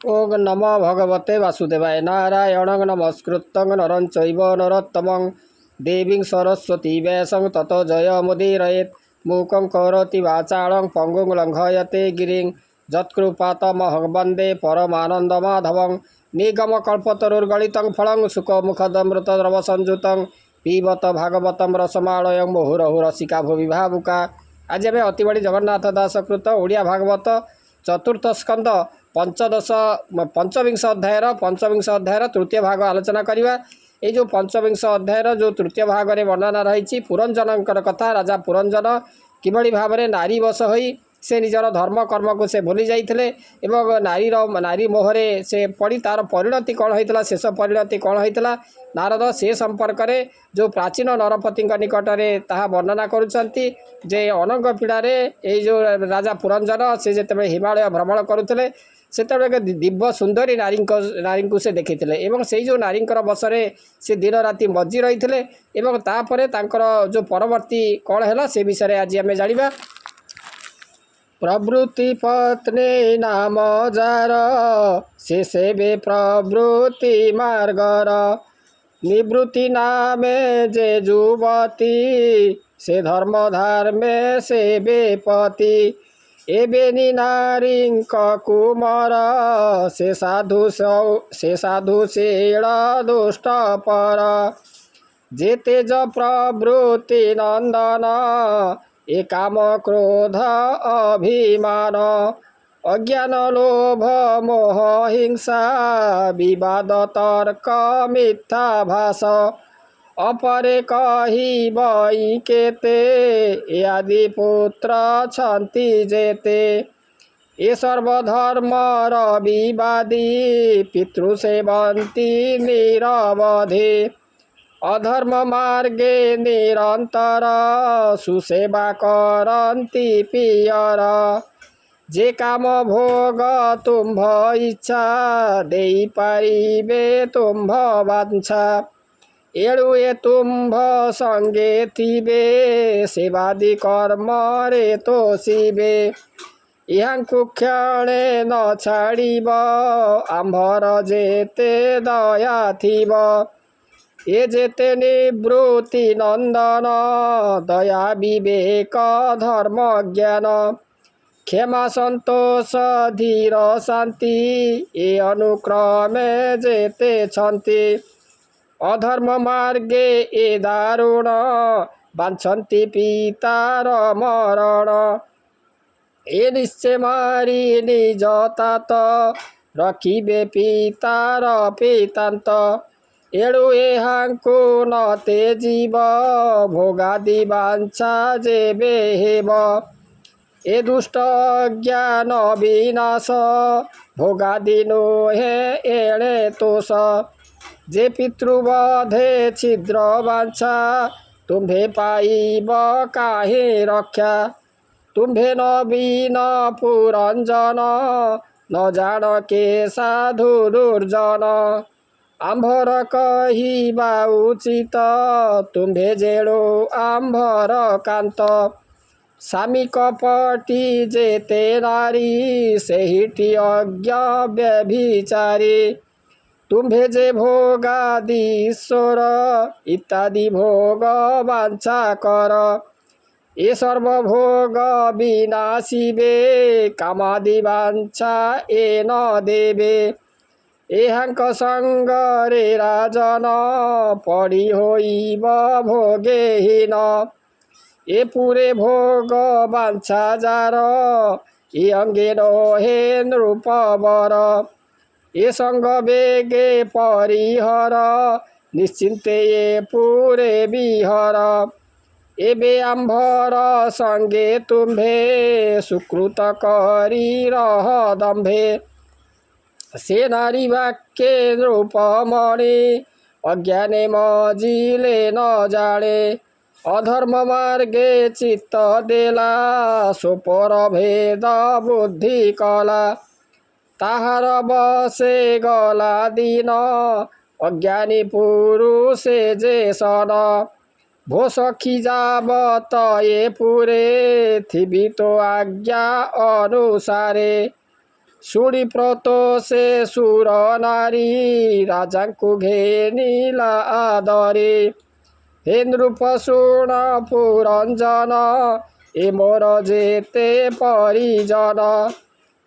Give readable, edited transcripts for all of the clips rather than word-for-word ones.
ओग नमो भगवते वासुदेवाय नारायणं नमस्कृतं नरं चैव नरोत्तमं देवीं सरस्वती व्यासं ततो जयमुदीरयेत् मूकं करोति वाचालं पङ्गुं लङ्घयते गिरिं यत्कृपातमहं वन्दे परमानन्दमाधवं निगमकल्पतरुर्गलितं फलं सुखमुखदमृतद्रवसंयुतं पिबत भागवतं रसमालयं मुहुरहु रसिका भुवि भावुका। आज आम अति बड़ी जगन्नाथ दास कृत ओडिया भागवत चतुर्थ स्कंद पंचविंश अध्यायर तृतीय भाग आलोचना करवा। ये जो पंचविंश अध्यायर जो तृतीय भाग में वर्णना रही पुरंजनकर कथा। राजा पुरंजन किभली भाव में नारी वश हो से निजर धर्म कर्म को से भूली जाते नारी मोहरे से पड़ी तार परिणति कौन होता शेष परिणति कौन होता नारद से संपर्क में जो प्राचीन नरपति निकट में ताहा वर्णना करुँचे जे अनंग पीड़े ये जो राजा पुरंजन से जिते हिमालय भ्रमण करुले से दिव्य सुंदरी नारी को से देखी से जो नारी बसरे से दिन राति मजी रही जो परवर्ती कौन है से विषय आज आम जाना। प्रवृत्ति पत्नी नाम जार से सेवे प्रवृत्ति मार्गर निवृत्ति नामे जे जुवती से धर्म धार्मे से बेपति एबेनी नारी कुमार से साधु शेड़ा दुष्ट पर जे तेज प्रवृत्ति नंदन ए काम क्रोध अभिमान अज्ञान लोभ मोह हिंसा विवाद तर्क मिथ्या भाष अपरे कही बई केते आदि पुत्र छंती जेते ये सर्वधर्म रविवादी पितृसेवंती निरवधि अधर्म मार्गे निरंतर सुसेवा करती पियर जे काम भोग तुम्भ इच्छा दे पारिबे तुम्भ वांछा एणु ए तुम्भ संगे थिबे सेवादि कर्म रे तो शिवे यहाँ क्षणे न छाड़ब आंभर जेते दया थिब ए जेते निवृत्ति नंदन दया विवेक धर्म ज्ञान क्षमा संतोष धीर शांति ए अनुक्रमे जेते छंती अधर्म मार्गे ए दारुण बांछन्ति पितार मरण ए निश्चय मारी निज तात रखिबे पितार पितांत एणु एहांकु न तेजीव भोगादि वांछा जेबे हेब ए दुष्ट ज्ञान विनाश भोगादि नोहे एणे तोष जे पितृवधे छिद्र वांछा तुम्भे पाइब काहे रक्षा तुम्भे नवीन पुरंजन न जान के साधु दुर्जन आंभर कहिबा उचित तुम्भे जेणु आंभर कांत स्वामी कपटी जेते नारी सेहिटी अज्ञ व्यभिचारी तुम्भे जे भोगादीश्वर इत्यादि भोग वांछा कर ये सर्वभोग विनाशिबे कामादि वांछा ए न देवे एहांक संगरे राजन पड़ी होइब भोगेहीन ए पूरे भोग वांछा जार ए अंगे नोहे नृपवर ए संग बेगे परिहर निश्चिंते ये पूरे विहर एबे आंभर संगे तुम्भे सुकृत करी रह दंभे से नारी वाक्ये नृपमणि अज्ञाने मजिले न जाने अधर्म मार्गे चित्त देला सोपर भेद बुद्धि कला ताहार बसे गला दिन अज्ञानी पुरुषे जे सन भो सखी जाबत ये पुरे थिबी तो आज्ञा अनुसारे ଶୁଣି ପ୍ରତ ସେ ସୁର ନାରୀ ରାଜାଙ୍କୁ ଘେନିଲା ଆଦରେ। ହେ ନୃପ ଶୁଣ ପୁରଞ୍ଜନ ଏ ମୋର ଯେତେ ପରିଜନ।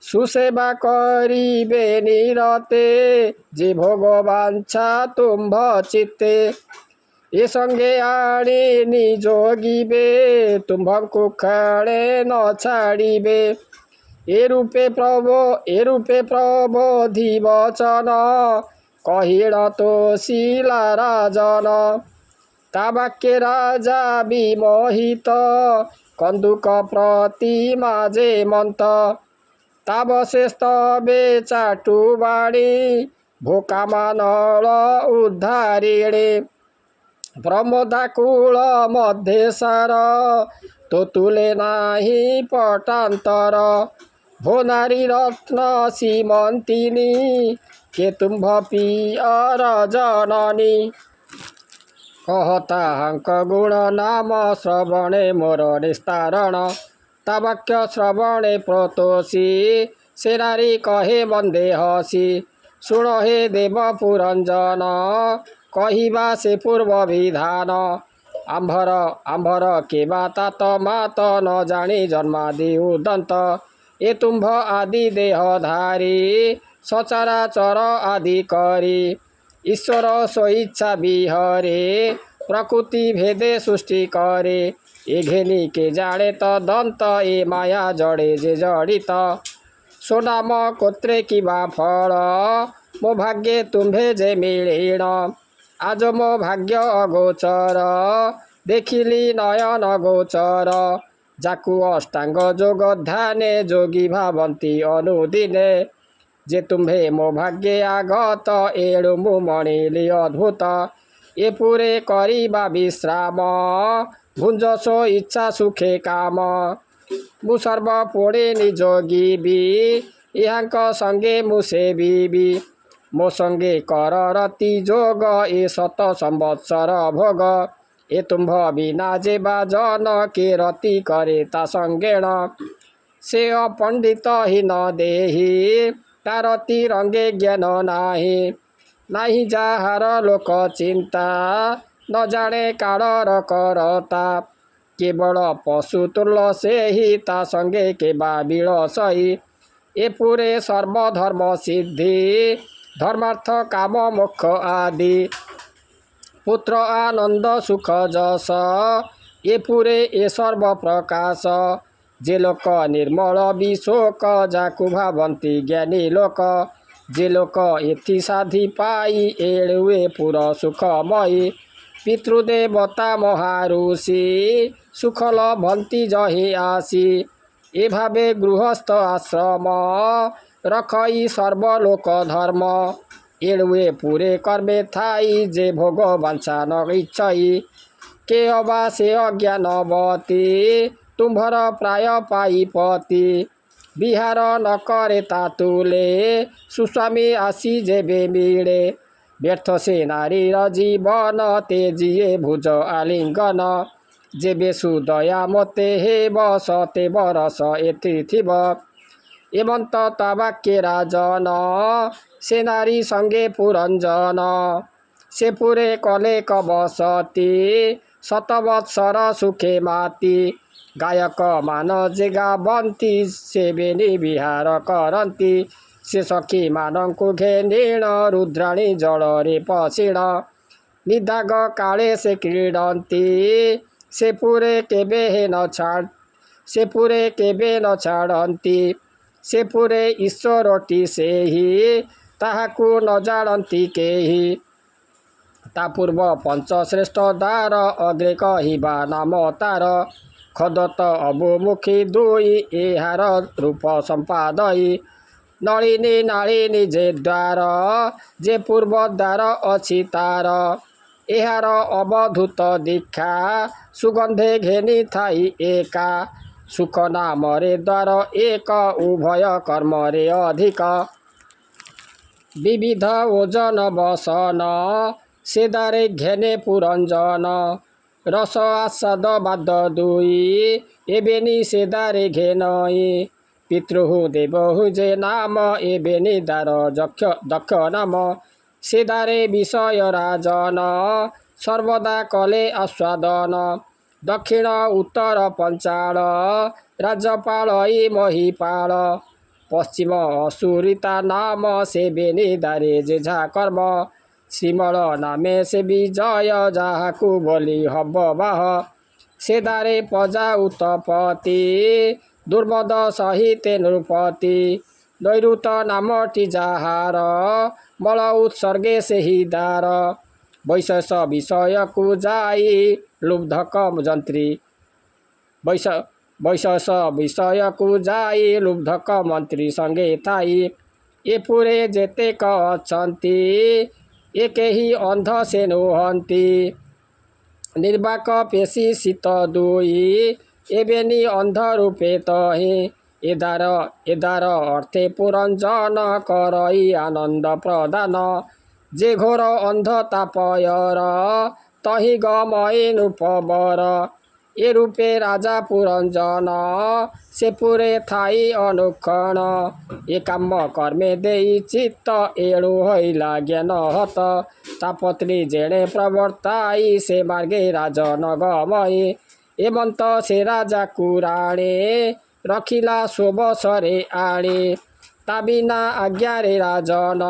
ସୁସେବା କରିବେ ନିରତେ ଯେ ଭୋଗ ବାଞ୍ଛା ତୁମ୍ଭ ଚିତ୍ତେ। ଏ ସଙ୍ଗେ ଆଣି ନିଯୋଗିବେ ତୁମ୍ଭଙ୍କୁ କ୍ଷଣେ ନ ଛାଡ଼ିବେ। ଏ ରୂପେ ପ୍ରବୋଧି ବଚନ କହିଣ ତୋଷିଲା ରାଜନ। ତା ବାକ୍ये ରାଜା ବିମୋହିତ କନ୍ଦୁକ ପ୍ରତିମା ଯେ ମନ୍ତ। ତାବଶେସ୍ତବେ ଚାଟୁ ବାଣୀ ଭୋକାମାନଳ ଉଦ୍ଧାରିଣୀ। ପ୍ରମୋଦାକୁଳ ମଧ୍ୟେ ସାର ତୋ ତୁଲେ ନାହିଁ ପଟାନ୍ତର। ଭୋ ନାରୀ ରତ୍ନ ସୀମନ୍ତିନୀ କେ ତୁମ୍ଭ ପିଅର ଜନନୀ। କହ ତାହାଙ୍କ ଗୁଣ ନାମ ଶ୍ରବଣେ ମୋର ନିସ୍ତାରଣ। ତା ବାକ୍ୟ ଶ୍ରବଣେ ପ୍ରୋତୋଷୀ ସେ ନାରୀ କହେ ବନ୍ଦେ ହସି। ଶୁଣ ହେ ଦେବ ପୁରଞ୍ଜନ କହିବା ସେ ପୂର୍ବ ବିଧାନ। ଆମ୍ଭର କେବା ତାତ ମାତ ନ ଜାଣି ଜନ୍ମାଦି ଉଦନ୍ତ। ଏ ତୁମ୍ଭ ଆଦି ଦେହଧାରୀ ସଚରାଚର ଆଦି କରି। ଈଶ୍ୱର ସ୍ୱଇଚ୍ଛା ବିହରେ ପ୍ରକୃତି ଭେଦେ ସୃଷ୍ଟି କରେ। ଏ ଘେନି କେ ଜାଣେ ତଦନ୍ତ ଏ ମାୟା ଜଡ଼େ ଯେ ଜଡ଼ିତ। ସ୍ୱନାମ କୋତ୍ରେ କିବା ଫଳ ମୋ ଭାଗ୍ୟେ ତୁମ୍ଭେ ଯେ ମିଳିଣ। ଆଜ ମୋ ଭାଗ୍ୟ ଅଗୋଚର ଦେଖିଲି ନୟନ ଗୋଚର। ଯାକୁ ଅଷ୍ଟାଙ୍ଗ ଯୋଗ ଧ୍ୟାନେ ଯୋଗୀ ଭାବନ୍ତି ଅନୁଦିନେ। ଯେ ତୁମ୍ଭେ ମୋ ଭାଗ୍ୟେ ଆଗତ ଏଣୁ ମୁଁ ମଣିଲି ଅଦ୍ଭୁତ। ଏ ପୁରେ କରିବା ବିଶ୍ରାମ ଭୁଞ୍ଜ ସୋ ଇଚ୍ଛା ସୁଖେ କାମ। ମୁଁ ସର୍ବ ପୁଣି ନିଯୋଗିବି ଏହାଙ୍କ ସଙ୍ଗେ ମୁଁ ସେବିବି। ମୋ ସଙ୍ଗେ କର ରତି ଯୋଗ ଏ ଶତ ସମ୍ବତ୍ସର ଭୋଗ। ଏ ତୁମ୍ଭ ବିନା ଯେ ବାଜନ କେ ରତି କରେ ତା ସଙ୍ଗେଣ। ସେ ଅପଣ୍ଡିତ ହୀନ ଦେହି ତା ରତି ରଙ୍ଗେ ଜ୍ଞାନ ନାହିଁ। ନାହିଁ ଯାହାର ଲୋକ ଚିନ୍ତା ନ ଜାଣେ କାଳର କରତା। କେବଳ ପଶୁ ତୁଲ୍ୟ ସେହି ତା ସଙ୍ଗେ କେବା ବିଳସଇ। ଏ ପୁରେ ସର୍ବଧର୍ମ ସିଦ୍ଧି ଧର୍ମାର୍ଥ କାମ ମୋକ୍ଷ ଆଦି। ପୁତ୍ର ଆନନ୍ଦ ସୁଖ ଯଶ ଏ ପୁରେ ଏ ସର୍ବ ପ୍ରକାଶ। ଯେ ଲୋକ ନିର୍ମଳ ବିଶୋକ ଯାକୁ ଭାବନ୍ତି ଜ୍ଞାନୀ ଲୋକ। ଯେ ଲୋକ ଏଥି ସାଧି ପାଇ ଏଣୁ ଏ ପୁର ସୁଖମୟୀ। ପିତୃଦେବତା ମହାରୁଷି ସୁଖ ଲଭନ୍ତି ଯହିଁ ଆସି। ଏ ଭାବେ ଗୃହସ୍ଥ ଆଶ୍ରମ ରଖଇ ସର୍ବଲୋକ ଧର୍ମ। ଏଣୁ ଏ ପୁରେ କର୍ମେ ଥାଇ ଯେ ଭୋଗ ବାଞ୍ଛା ନ ଇଚ୍ଛଇ। କେ ଅବା ସେ ଅଜ୍ଞାନବତୀ ତୁମ୍ଭର ପ୍ରାୟ ପାଇପତି। ବିହାର ନ କରେ ତା ତୁଲେ ସୁସ୍ୱାମୀ ଆସି ଯେବେ ମିଳେ। ବ୍ୟର୍ଥ ସେ ନାରୀର ଜୀବନ ତେଜିଏ ଭୁଜ ଆଲିଙ୍ଗନ। ଯେବେ ସୁଦୟା ମୋତେ ହେବ ସତେ ବରଷ ଏଥି ଥିବ। ଏମନ୍ତ ତା ବାକ୍ये ରାଜନ ସେ ନାରୀ ସଙ୍ଗେ ପୁରଞ୍ଜନ। ସେ ପୁରେ କଲେ କବସତି ଶତବତ୍ସର ସୁଖେ ମାତି। ଗାୟକ ମାନ ଯେ ଗାବନ୍ତି ସେ ବେନି ବିହାର କରନ୍ତି। ସେ ସଖୀ ମାନଙ୍କୁ ଘେନିଣ ରୁଦ୍ରାଣୀ ଜଳରେ ପଶିଣ। ନିଦାଗ କାଳେ ସେ କ୍ରୀଡ଼ନ୍ତି ସେ ପୁରେ କେବେ ନ ଛାଡ଼ନ୍ତି। ସେ ପୁରେ ଈଶ୍ୱରଟି ସେହି ତାହାକୁ ନ ଜାଣନ୍ତି କେହି। ତା ପୂର୍ବ ପଞ୍ଚଶ୍ରେଷ୍ଠ ଦ୍ୱାର ଅଗ୍ରେ କହିବା ନାମ ତାର। ଖୋଦତ ଅବୁମୁଖୀ ଦୁଇ ଏହାର ରୂପ ସମ୍ପାଦଇ। ନଳିନୀ ନାଳିନୀ ଯେ ଦ୍ୱାର ଯେ ପୂର୍ବ ଦ୍ୱାର ଅଛି ତାର। ଏହାର ଅବଧୂତ ଦୀକ୍ଷା ସୁଗନ୍ଧେ ଘେନି ଥାଇ ଏକା। ସୁଖ ନାମରେ ଦ୍ୱାର ଏକ ଉଭୟ କର୍ମରେ ଅଧିକ। ବିବିଧ ଓଜନ ବସନ ସେ ଦ୍ୱାରେ ଘେନେ ପୁରଞ୍ଜନ। ରସ ଆସ୍ୱାଦ ବାଦ ଦୁଇ ଏବେନି ସେ ଦ୍ୱାରେ ଘେନଇ। ପିତୃହୁ ଦେବହୁ ଯେ ନାମ ଏବେ ନିଦାର ଦକ୍ଷ ନାମ ସେଦାରେ ବିଷୟ ରାଜନ ସର୍ବଦା କଲେ ଆସ୍ୱାଦନ ଦକ୍ଷିଣ ଉତ୍ତର ପଞ୍ଚାଳ ରାଜପାଳ ମହିପାଳ ପଶ୍ଚିମ ଅସୁରିତା ନାମ ସେବେ ନିଦାରେ ଯେଝା କର୍ମ ଶ୍ରୀମଳ ନାମେ ସେ ବିଜୟ ଯାହାକୁ ବୋଲି ହବ ବାହ ସେଦାରେ ପ୍ରଜା ଉତ୍ତପତି ଦୁର୍ମଦ ସହିତେ ନୃପତି ନୈଋତ ନାମଟି ଯାହାର ବଳ ଉତ୍ସର୍ଗେ ସେହି ଦାର ବୈଶେଷ ବିଷୟକୁ ଯାଇ ଲୁବ୍ଧକ ଯନ୍ତ୍ରୀ ବୈଶେଷ ବିଷୟକୁ ଯାଇ ଲୁବ୍ଧକ ମନ୍ତ୍ରୀ ସଙ୍ଗେ ଥାଇ ଏପୁରେ ଯେତେକ ଅଛନ୍ତି ଏ କେହି ଅନ୍ଧ ସେ ନୁହନ୍ତି ନିର୍ବାକ ପେଶୀ ଶୀତ ଦୁଇ ଏବେନି ଅନ୍ଧ ରୂପେ ତହିଁ ଏଦାର ଅର୍ଥେ ପୁରଞ୍ଜନ କରଇ ଆନନ୍ଦ ପ୍ରଦାନ ଯେ ଘୋର ଅନ୍ଧ ତାପୟର ତହିଁ ଗମଇ ନୃପବର ଏ ରୂପେ ରାଜା ପୁରଞ୍ଜନ ସେ ପୁରେ ଥାଇ ଅନୁକ୍ଷଣ ଏ କାମ କର୍ମେ ଦେଇ ଚିତ୍ତ ଏଣୁ ହଇଲା ଜ୍ଞାନ ହତ ତା ପତ୍ନୀ ଯେଣେ ପ୍ରବର୍ତ୍ତାଇ ସେ ମାର୍ଗେ ରାଜନ ଗମଇ ଏମନ୍ତ ସେ ରାଜାକୁ ରାଣେ ରଖିଲା ସ୍ୱବଶରେ ଆଣେ ତା ବିନା ଆଜ୍ଞାରେ ରାଜନ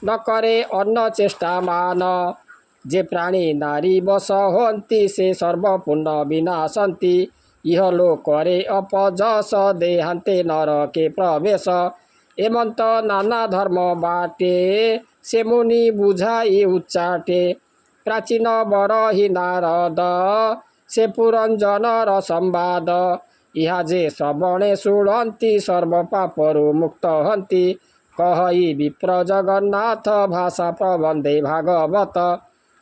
ନ କରେ ଅନ୍ନ ଚେଷ୍ଟା ମାନ ଯେ ପ୍ରାଣୀ ନାରୀ ବଶ ହୁଅନ୍ତି ସେ ସର୍ବପୂର୍ଣ୍ଣ ବିନାଶନ୍ତି ଇହ ଲୋକରେ ଅପଯଶ ଦେହାନ୍ତେ ନରକେ ପ୍ରବେଶ ଏମନ୍ତ ନାନା ଧର୍ମ ବାଟେ ସେ ମୁନି ବୁଝାଇ ଉଚ୍ଚାଟେ ପ୍ରାଚୀନ ବରହି ନାରଦ ସେ ପୁରଞ୍ଜନର ସମ୍ବାଦ ଇହା ଯେ ଶ୍ରବଣେ ଶୁଣନ୍ତି ସର୍ବ ପାପରୁ ମୁକ୍ତ ହନ୍ତି କହଇ ବିପ୍ର ଜଗନ୍ନାଥ ଭାଷା ପ୍ରବନ୍ଧେ ଭାଗବତ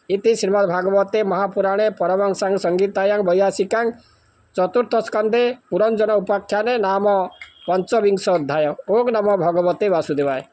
इति श्रीमद्भागवते महापुराणे परमहंसां संहितायां 82 चतुर्थ स्कंदे पुरंजन उपाख्याने नाम 25 अध्याय। ओं नमो भगवते वासुदेवाय।